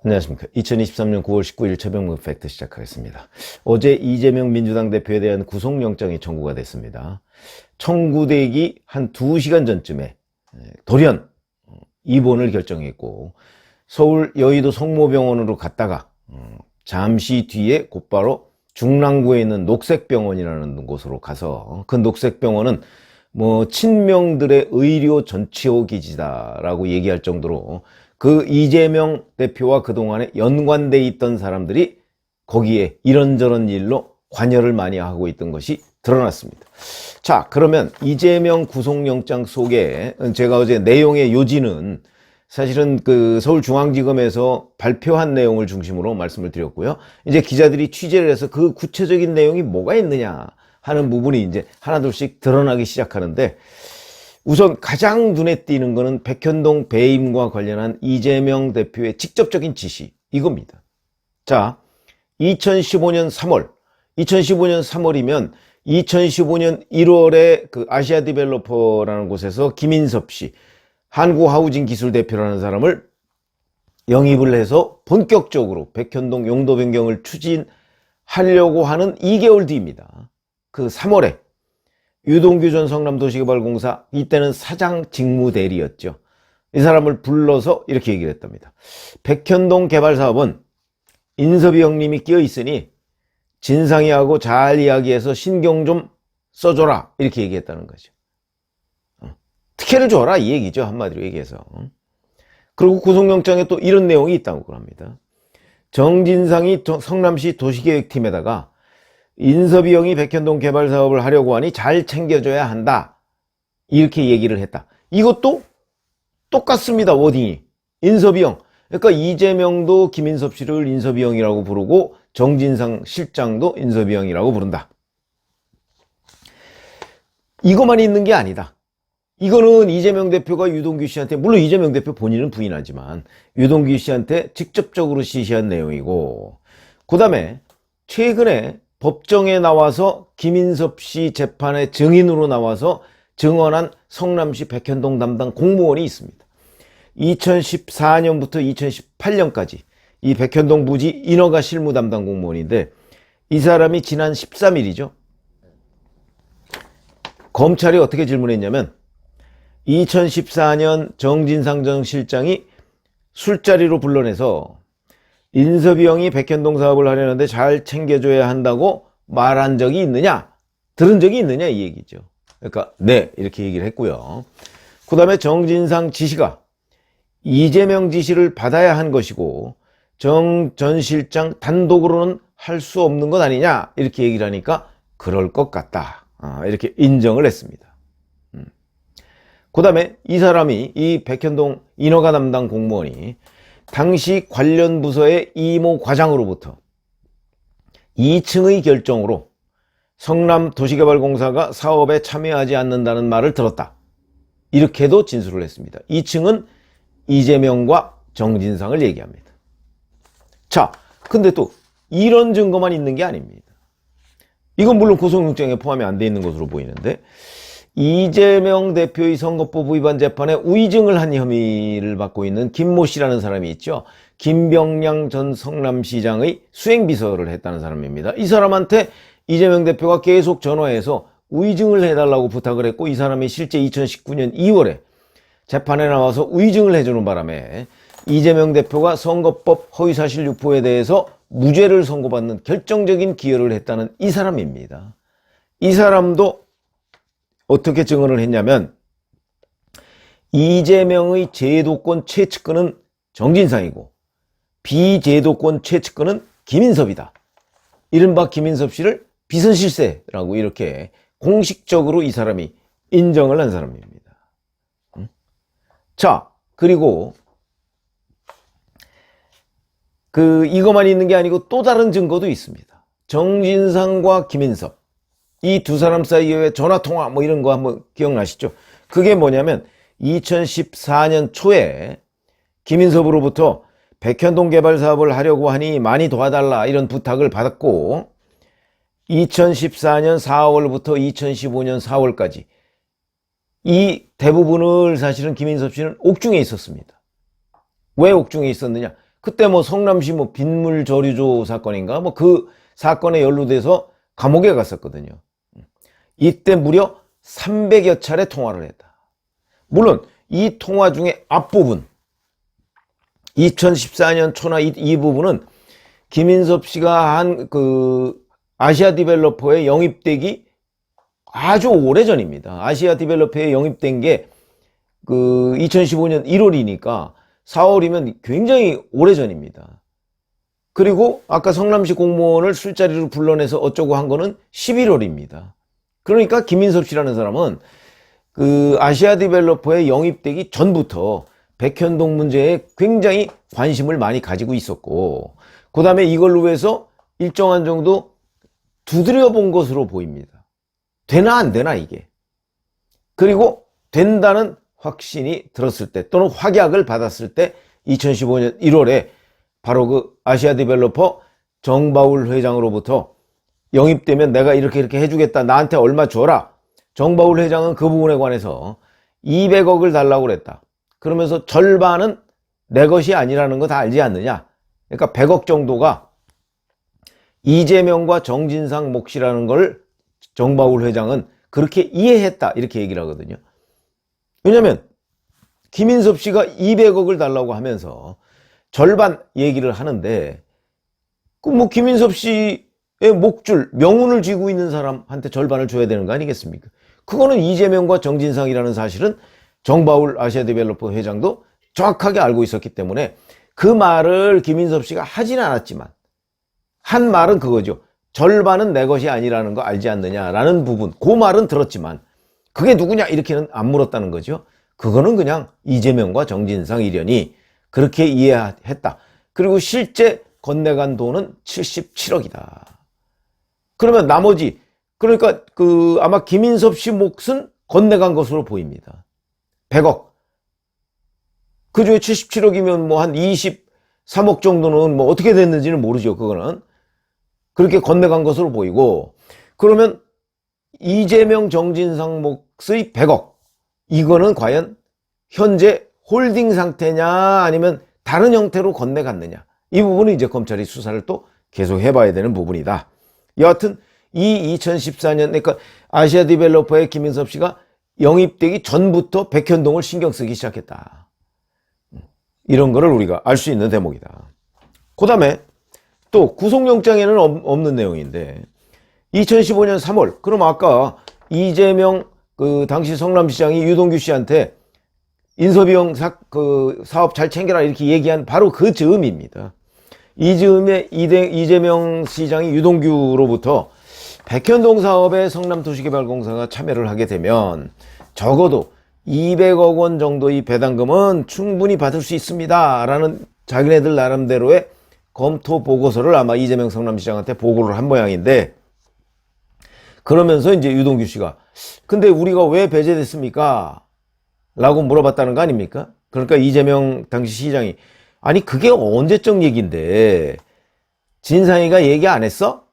안녕하십니까. 2023년 9월 19일 최병문 팩트 시작하겠습니다. 어제 이재명 민주당 대표에 대한 구속영장이 청구가 됐습니다. 청구되기 한 2시간 전쯤에 돌연 입원을 결정했고 서울 여의도 성모병원으로 갔다가 잠시 뒤에 곧바로 중랑구에 있는 녹색병원이라는 곳으로 가서 그 녹색병원은 친명들의 의료 전치호 기지다라고 얘기할 정도로 그 이재명 대표와 그동안에 연관돼 있던 사람들이 거기에 이런저런 일로 관여를 많이 하고 있던 것이 드러났습니다. 자, 그러면 이재명 구속영장 속에 제가 어제 내용의 요지는 사실은 그 서울중앙지검에서 발표한 내용을 중심으로 말씀을 드렸고요. 이제 기자들이 취재를 해서 그 구체적인 내용이 뭐가 있느냐 하는 부분이 이제 하나둘씩 드러나기 시작하는데, 우선 가장 눈에 띄는 거는 백현동 배임과 관련한 이재명 대표의 직접적인 지시, 이겁니다. 자, 2015년 3월이면 2015년 1월에 그 아시아 디벨로퍼라는 곳에서 김인섭 씨, 한국하우징기술 대표라는 사람을 영입을 해서 본격적으로 백현동 용도 변경을 추진하려고 하는 2개월 뒤입니다. 그 3월에 유동규 전 성남도시개발공사, 이때는 사장 직무대리였죠. 이 사람을 불러서 이렇게 얘기를 했답니다. 백현동 개발사업은 인섭이 형님이 끼어있으니 진상이하고 잘 이야기해서 신경 좀 써줘라, 이렇게 얘기했다는 거죠. 특혜를 줘라, 이 얘기죠, 한마디로 얘기해서. 그리고 구속영장에 또 이런 내용이 있다고 합니다. 정진상이 성남시 도시계획팀에다가 인섭이 형이 백현동 개발 사업을 하려고 하니 잘 챙겨줘야 한다, 이렇게 얘기를 했다. 이것도 똑같습니다, 워딩이. 인섭이 형. 그러니까 이재명도 김인섭 씨를 인섭이 형이라고 부르고 정진상 실장도 인섭이 형이라고 부른다. 이것만 있는 게 아니다. 이거는 이재명 대표가 유동규 씨한테, 물론 이재명 대표 본인은 부인하지만 유동규 씨한테 직접적으로 지시한 내용이고, 그 다음에 최근에 법정에 나와서 김인섭 씨 재판에 증인으로 나와서 증언한 성남시 백현동 담당 공무원이 있습니다. 2014년부터 2018년까지 이 백현동 부지 인허가 실무 담당 공무원인데, 이 사람이 지난 13일이죠. 검찰이 어떻게 질문했냐면, 2014년 정진상 전 실장이 술자리로 불러내서 인섭이 형이 백현동 사업을 하려는데 잘 챙겨줘야 한다고 말한 적이 있느냐, 들은 적이 있느냐, 이 얘기죠. 그러니까 네, 이렇게 얘기를 했고요. 그 다음에 정진상 지시가 이재명 지시를 받아야 한 것이고 정 전 실장 단독으로는 할 수 없는 것 아니냐, 이렇게 얘기를 하니까 그럴 것 같다, 이렇게 인정을 했습니다. 그 다음에 이 사람이, 이 백현동 인허가 담당 공무원이 당시 관련 부서의 이모 과장으로부터 2층의 결정으로 성남도시개발공사가 사업에 참여하지 않는다는 말을 들었다, 이렇게도 진술을 했습니다. 2층은 이재명과 정진상을 얘기합니다. 자, 근데 또 이런 증거만 있는 게 아닙니다. 이건 물론 구속영장에 포함이 안 돼 있는 것으로 보이는데, 이재명 대표의 선거법 위반 재판에 우의증을 한 혐의를 받고 있는 김모 씨라는 사람이 있죠. 김병량 전 성남시장의 수행비서를 했다는 사람입니다. 이 사람한테 이재명 대표가 계속 전화해서 우의증을 해달라고 부탁을 했고, 이 사람이 실제 2019년 2월에 재판에 나와서 우의증을 해주는 바람에 이재명 대표가 선거법 허위사실 유포에 대해서 무죄를 선고받는 결정적인 기여를 했다는 이 사람입니다. 이 사람도 어떻게 증언을 했냐면, 이재명의 제도권 최측근은 정진상이고 비제도권 최측근은 김인섭이다, 이른바 김인섭 씨를 비선실세라고 이렇게 공식적으로 이 사람이 인정을 한 사람입니다. 자, 그리고 이것만 있는 게 아니고 또 다른 증거도 있습니다. 정진상과 김인섭, 이 두 사람 사이에 전화통화 이런 거 한번 기억나시죠? 그게 뭐냐면 2014년 초에 김인섭으로부터 백현동 개발 사업을 하려고 하니 많이 도와달라, 이런 부탁을 받았고, 2014년 4월부터 2015년 4월까지 이 대부분을 사실은 김인섭 씨는 옥중에 있었습니다. 왜 옥중에 있었느냐? 그때 뭐 성남시 뭐 빗물 저류조 사건인가 뭐 그 사건에 연루돼서 감옥에 갔었거든요. 이때 무려 300여 차례 통화를 했다. 물론 이 통화 중에 앞부분 2014년 초나 이 부분은 김인섭 씨가 한 그 아시아 디벨로퍼에 영입되기 아주 오래전입니다. 아시아 디벨로퍼에 영입된 게 그 2015년 1월이니까 4월이면 굉장히 오래전입니다. 그리고 아까 성남시 공무원을 술자리로 불러내서 어쩌고 한 거는 11월입니다. 그러니까 김인섭 씨라는 사람은 그 아시아 디벨로퍼에 영입되기 전부터 백현동 문제에 굉장히 관심을 많이 가지고 있었고, 그 다음에 이걸로 해서 일정한 정도 두드려 본 것으로 보입니다. 되나 안 되나 이게. 그리고 된다는 확신이 들었을 때 또는 확약을 받았을 때 2015년 1월에 바로 그 아시아 디벨로퍼 정바울 회장으로부터 영입되면 내가 이렇게 해주겠다, 나한테 얼마 줘라. 정바울 회장은 그 부분에 관해서 200억을 달라고 그랬다. 그러면서 절반은 내 것이 아니라는 거 다 알지 않느냐. 그러니까 100억 정도가 이재명과 정진상 몫이라는 걸 정바울 회장은 그렇게 이해했다, 이렇게 얘기를 하거든요. 왜냐면 김인섭 씨가 200억을 달라고 하면서 절반 얘기를 하는데 그 뭐 김인섭 씨의 목줄 명운을 쥐고 있는 사람한테 절반을 줘야 되는 거 아니겠습니까? 그거는 이재명과 정진상이라는 사실은 정바울 아시아디벨로퍼 회장도 정확하게 알고 있었기 때문에 그 말을 김인섭 씨가 하진 않았지만 한 말은 그거죠. 절반은 내 것이 아니라는 거 알지 않느냐라는 부분, 그 말은 들었지만 그게 누구냐 이렇게는 안 물었다는 거죠. 그거는 그냥 이재명과 정진상 일련이 그렇게 이해했다. 그리고 실제 건네간 돈은 77억이다. 그러면 나머지, 그러니까 그 아마 김인섭 씨 몫은 건네간 것으로 보입니다. 100억. 그 중에 77억이면 뭐 한 23억 정도는 뭐 어떻게 됐는지는 모르죠. 그거는. 그렇게 건네간 것으로 보이고, 그러면 이재명 정진상 몫의 100억. 이거는 과연 현재 홀딩 상태냐 아니면 다른 형태로 건네갔느냐. 이 부분은 이제 검찰이 수사를 또 계속 해봐야 되는 부분이다. 여하튼 이 2014년, 그러니까 아시아 디벨로퍼의 김인섭 씨가 영입되기 전부터 백현동을 신경 쓰기 시작했다. 이런 거를 우리가 알 수 있는 대목이다. 그 다음에 또 구속영장에는 없는 내용인데 2015년 3월, 그럼 아까 이재명 그 당시 성남시장이 유동규 씨한테 인서비용 사업 잘 챙겨라 이렇게 얘기한 바로 그 즈음입니다. 이 즈음에 이재명 시장이 유동규로부터 백현동 사업에 성남도시개발공사가 참여를 하게 되면 적어도 200억 원 정도의 배당금은 충분히 받을 수 있습니다 라는 자기네들 나름대로의 검토 보고서를 아마 이재명 성남시장한테 보고를 한 모양인데, 그러면서 이제 유동규 씨가 근데 우리가 왜 배제됐습니까? 라고 물어봤다는 거 아닙니까? 그러니까 이재명 당시 시장이 아니 그게 언제적 얘기인데 진상이가 얘기 안 했어?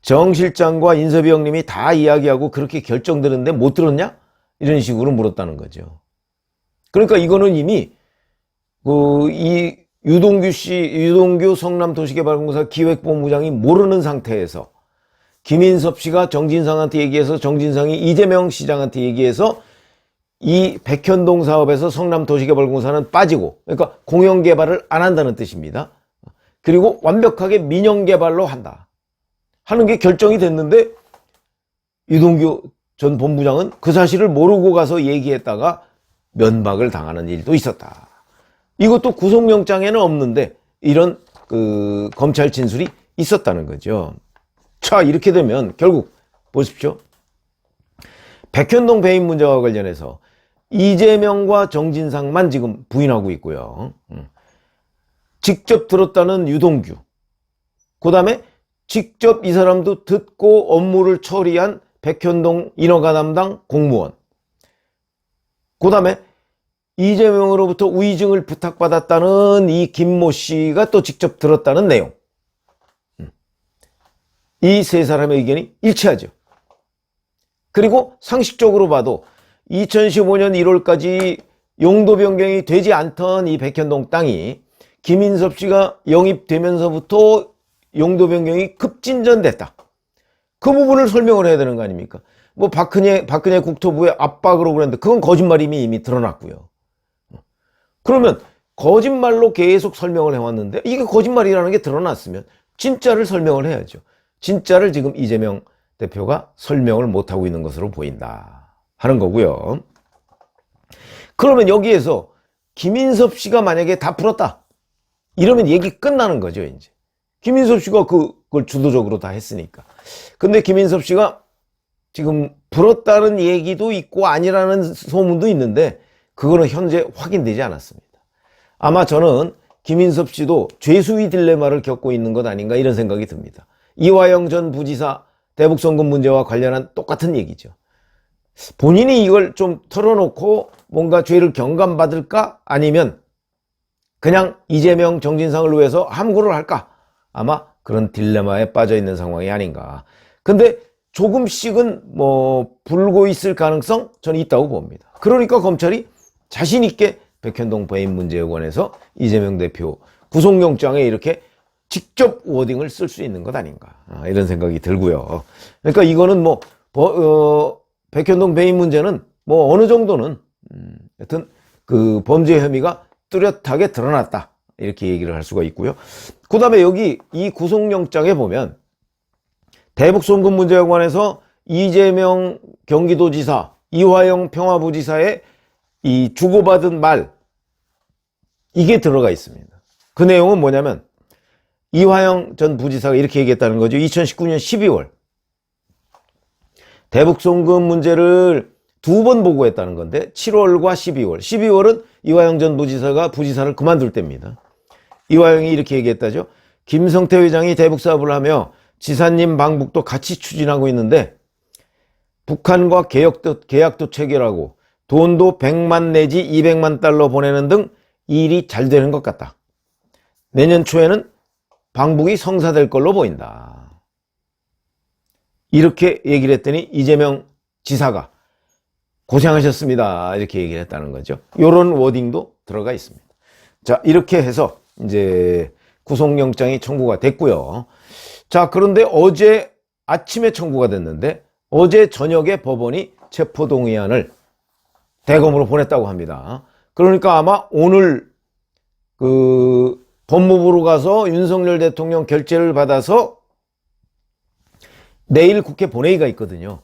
정 실장과 인섭이 형님이 다 이야기하고 그렇게 결정되는데 못 들었냐? 이런 식으로 물었다는 거죠. 그러니까 이거는 이미 이 유동규 성남도시개발공사 기획본부장이 모르는 상태에서 김인섭 씨가 정진상한테 얘기해서 정진상이 이재명 시장한테 얘기해서 이 백현동 사업에서 성남도시개발공사는 빠지고, 그러니까 공영개발을 안 한다는 뜻입니다. 그리고 완벽하게 민영개발로 한다 하는 게 결정이 됐는데 유동규 전 본부장은 그 사실을 모르고 가서 얘기했다가 면박을 당하는 일도 있었다. 이것도 구속영장에는 없는데 이런 그 검찰 진술이 있었다는 거죠. 자, 이렇게 되면 결국 보십시오. 백현동 배임 문제와 관련해서 이재명과 정진상만 지금 부인하고 있고요. 직접 들었다는 유동규, 그 다음에 직접 이 사람도 듣고 업무를 처리한 백현동 인허가 담당 공무원, 그 다음에 이재명으로부터 우의증을 부탁받았다는 이 김모 씨가 또 직접 들었다는 내용. 이 세 사람의 의견이 일치하죠. 그리고 상식적으로 봐도 2015년 1월까지 용도 변경이 되지 않던 이 백현동 땅이 김인섭 씨가 영입되면서부터 용도 변경이 급진전됐다. 그 부분을 설명을 해야 되는 거 아닙니까? 뭐 박근혜 국토부의 압박으로 그랬는데 그건 거짓말임이 이미 드러났고요. 그러면 거짓말로 계속 설명을 해왔는데 이게 거짓말이라는 게 드러났으면 진짜를 설명을 해야죠. 진짜를 지금 이재명 대표가 설명을 못하고 있는 것으로 보인다 하는 거고요. 그러면 여기에서 김인섭 씨가 만약에 다 풀었다 이러면 얘기 끝나는 거죠. 이제 김인섭 씨가 그걸 주도적으로 다 했으니까. 근데 김인섭 씨가 지금 풀었다는 얘기도 있고 아니라는 소문도 있는데 그거는 현재 확인되지 않았습니다. 아마 저는 김인섭 씨도 죄수의 딜레마를 겪고 있는 것 아닌가 이런 생각이 듭니다. 이화영 전 부지사 대북송금 문제와 관련한 똑같은 얘기죠. 본인이 이걸 좀 털어놓고 뭔가 죄를 경감받을까 아니면 그냥 이재명 정진상을 위해서 함구를 할까? 아마 그런 딜레마에 빠져 있는 상황이 아닌가. 근데 조금씩은 뭐 불고 있을 가능성 저는 있다고 봅니다. 그러니까 검찰이 자신 있게 백현동 배임 문제에 관해서 이재명 대표 구속영장에 이렇게 직접 워딩을 쓸 수 있는 것 아닌가 이런 생각이 들고요. 그러니까 이거는 뭐 백현동 배임 문제는 뭐 어느 정도는 하여튼 그 범죄 혐의가 뚜렷하게 드러났다 이렇게 얘기를 할 수가 있고요. 그 다음에 여기 이 구속영장에 보면 대북송금 문제에 관해서 이재명 경기도지사, 이화영 평화부지사의 이 주고받은 말 이게 들어가 있습니다. 그 내용은 뭐냐면 이화영 전 부지사가 이렇게 얘기했다는 거죠. 2019년 12월 대북송금 문제를 두 번 보고했다는 건데 7월과 12월 12월은 이화영 전 부지사가 부지사를 그만둘 때입니다. 이화영이 이렇게 얘기했다죠. 김성태 회장이 대북사업을 하며 지사님 방북도 같이 추진하고 있는데 북한과 계약도 체결하고 돈도 100만 내지 200만 달러 보내는 등 일이 잘 되는 것 같다. 내년 초에는 방북이 성사될 걸로 보인다. 이렇게 얘기를 했더니 이재명 지사가 고생하셨습니다. 이렇게 얘기를 했다는 거죠. 이런 워딩도 들어가 있습니다. 자, 이렇게 해서 이제 구속영장이 청구가 됐고요. 자, 그런데 어제 아침에 청구가 됐는데 어제 저녁에 법원이 체포동의안을 대검으로 보냈다고 합니다. 그러니까 아마 오늘 그 법무부로 가서 윤석열 대통령 결재를 받아서 내일 국회 본회의가 있거든요.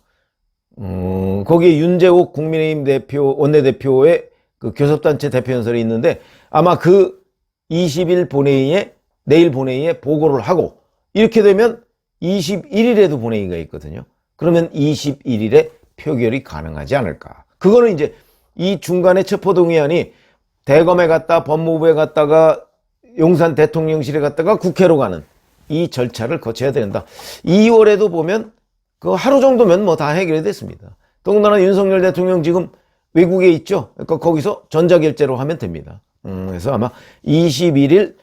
거기에 윤재옥 국민의힘 원내대표의 그 교섭단체 대표연설이 있는데 아마 그 20일 본회의에 내일 본회의에 보고를 하고 이렇게 되면 21일에도 본회의가 있거든요. 그러면 21일에 표결이 가능하지 않을까. 그거는 이제 이 중간에 체포동의안이 대검에 갔다 법무부에 갔다가 용산 대통령실에 갔다가 국회로 가는 이 절차를 거쳐야 된다. 2월에도 보면 그 하루 정도면 뭐 다 해결이 됐습니다. 더군다나 윤석열 대통령 지금 외국에 있죠. 그러니까 거기서 전자결제로 하면 됩니다. 그래서 아마 21일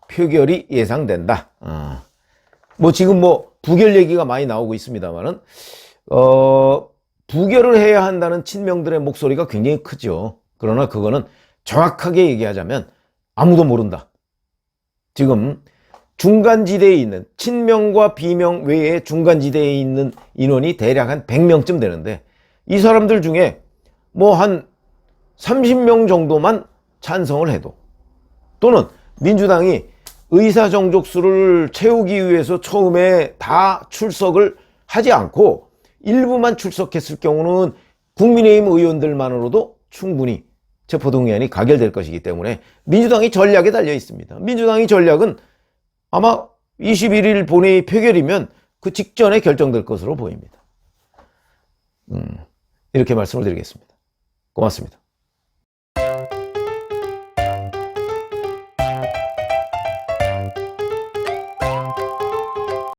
표결이 예상된다. 뭐 지금 뭐 부결 얘기가 많이 나오고 있습니다만은 부결을 해야 한다는 친명들의 목소리가 굉장히 크죠. 그러나 그거는 정확하게 얘기하자면 아무도 모른다. 지금 중간지대에 있는 친명과 비명 외에 중간지대에 있는 인원이 대략 한 100명쯤 되는데 이 사람들 중에 뭐 한 30명 정도만 찬성을 해도 또는 민주당이 의사정족수를 채우기 위해서 처음에 다 출석을 하지 않고 일부만 출석했을 경우는 국민의힘 의원들만으로도 충분히 체포동의안이 가결될 것이기 때문에 민주당이 전략에 달려 있습니다. 민주당의 전략은 아마 21일 본회의 표결이면 그 직전에 결정될 것으로 보입니다. 이렇게 말씀을 드리겠습니다. 고맙습니다.